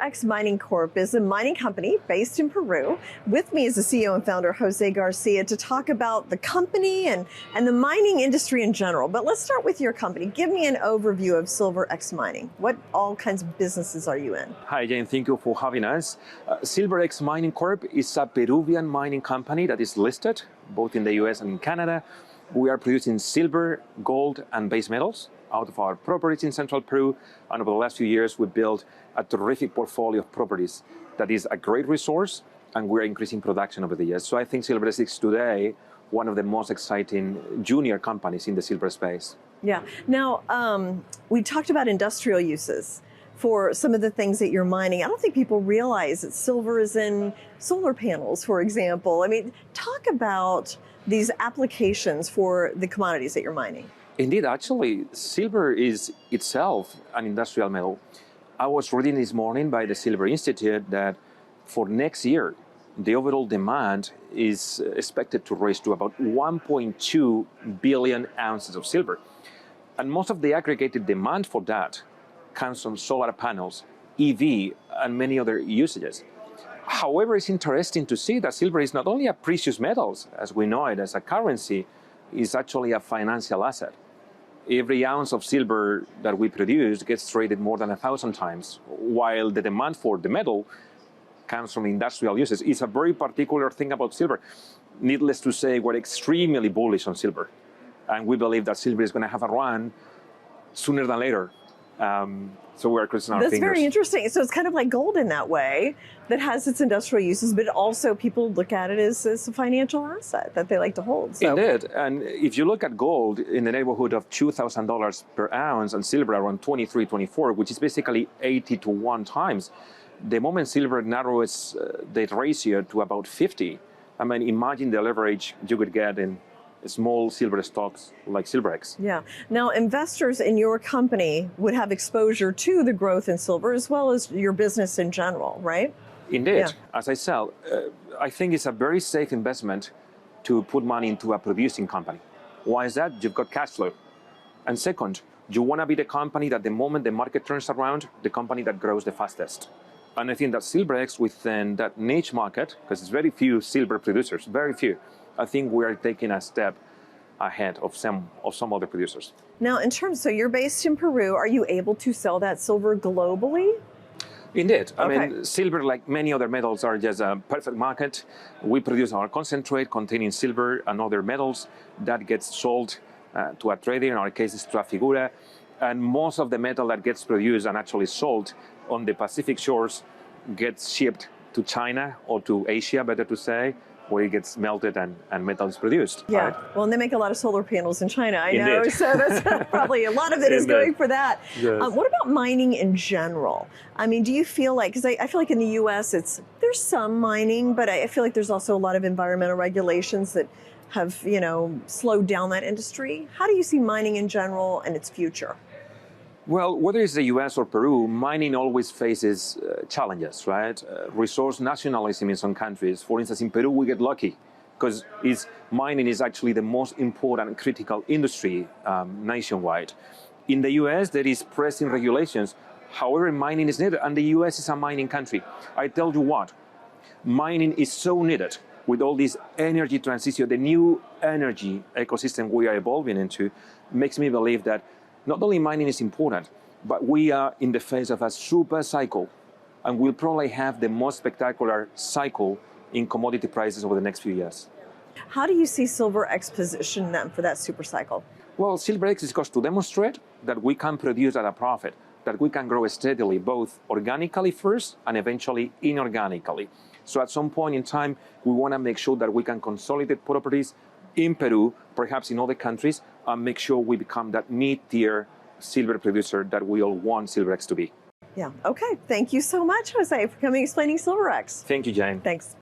SilverX Mining Corp is a mining company based in Peru. With me is the CEO and founder, Jose Garcia, to talk about the company and the mining industry in general. But let's start with your company. Give me an overview of SilverX Mining. What all kinds of businesses are you in? Hi, Jane. Thank you for having us. SilverX Mining Corp is a Peruvian mining company that is listed both in the US and in Canada. We are producing silver, gold, and base metals out of our properties in Central Peru. And over the last few years, we built a terrific portfolio of properties that is a great resource, and we're increasing production over the years. So I think SilverX is today one of the most exciting junior companies in the silver space. Yeah. Now, we talked about industrial uses for some of the things that you're mining. I don't think people realize that silver is in solar panels, for example. I mean, talk about these applications for the commodities that you're mining. Indeed, actually, silver is itself an industrial metal. I was reading this morning by the Silver Institute that for next year, the overall demand is expected to rise to about 1.2 billion ounces of silver. And most of the aggregated demand for that comes from solar panels, EV, and many other usages. However, it's interesting to see that silver is not only a precious metal, as we know it as a currency, it's actually a financial asset. Every ounce of silver that we produce gets traded more than 1,000 times, while the demand for the metal comes from industrial uses. It's a very particular thing about silver. Needless to say, we're extremely bullish on silver. And we believe that silver is going to have a run sooner than later. So we're crossing our fingers. That's very interesting. So it's kind of like gold in that way, that has its industrial uses, but also people look at it as a financial asset that they like to hold. So. Indeed. And if you look at gold in the neighborhood of $2,000 per ounce and silver around 23, 24, which is basically 80 to 1 times, the moment silver narrows the ratio to about 50, I mean, imagine the leverage you could get in small silver stocks like SilverX. Yeah. Now, investors in your company would have exposure to the growth in silver as well as your business in general, right? Indeed. Yeah. As I said, I think it's a very safe investment to put money into a producing company. Why is that? You've got cash flow. And second, you want to be the company that the moment the market turns around, the company that grows the fastest. And I think that SilverX within that niche market, because there's very few silver producers, very few, I think we are taking a step ahead of some other producers. Now, in terms, so you're based in Peru, are you able to sell that silver globally? Indeed. I Okay. mean, silver, like many other metals, are just a perfect market. We produce our concentrate containing silver and other metals that gets sold to a trader, in our case, it's Trafigura. And most of the metal that gets produced and actually sold on the Pacific shores gets shipped to China or to Asia, better to say, where it gets melted and metal is produced. Yeah, right? well, and they make a lot of solar panels in China, I know, Indeed. so that's probably a lot of it is going for that. Yes. What about mining in general? I mean, do you feel like, because I feel like in the US, there's some mining, but I feel like there's also a lot of environmental regulations that have, slowed down that industry. How do you see mining in general and its future? Well, whether it's the US or Peru, mining always faces challenges, right? Resource nationalism in some countries. For instance, in Peru, we get lucky because mining is actually the most important and critical industry nationwide. In the US, there is pressing regulations. However, mining is needed, and the US is a mining country. I tell you what, mining is so needed with all this energy transition, the new energy ecosystem we are evolving into makes me believe that not only mining is important, but we are in the face of a super cycle, and we'll probably have the most spectacular cycle in commodity prices over the next few years. How do you see SilverX position them for that super cycle? Well, SilverX is going to demonstrate that we can produce at a profit, that we can grow steadily, both organically first and eventually inorganically. So at some point in time, we want to make sure that we can consolidate properties in Peru, perhaps in other countries, and make sure we become that mid-tier silver producer that we all want SilverX to be. Yeah, okay. Thank you so much, Jose, for coming explaining SilverX. Thank you, Jane. Thanks.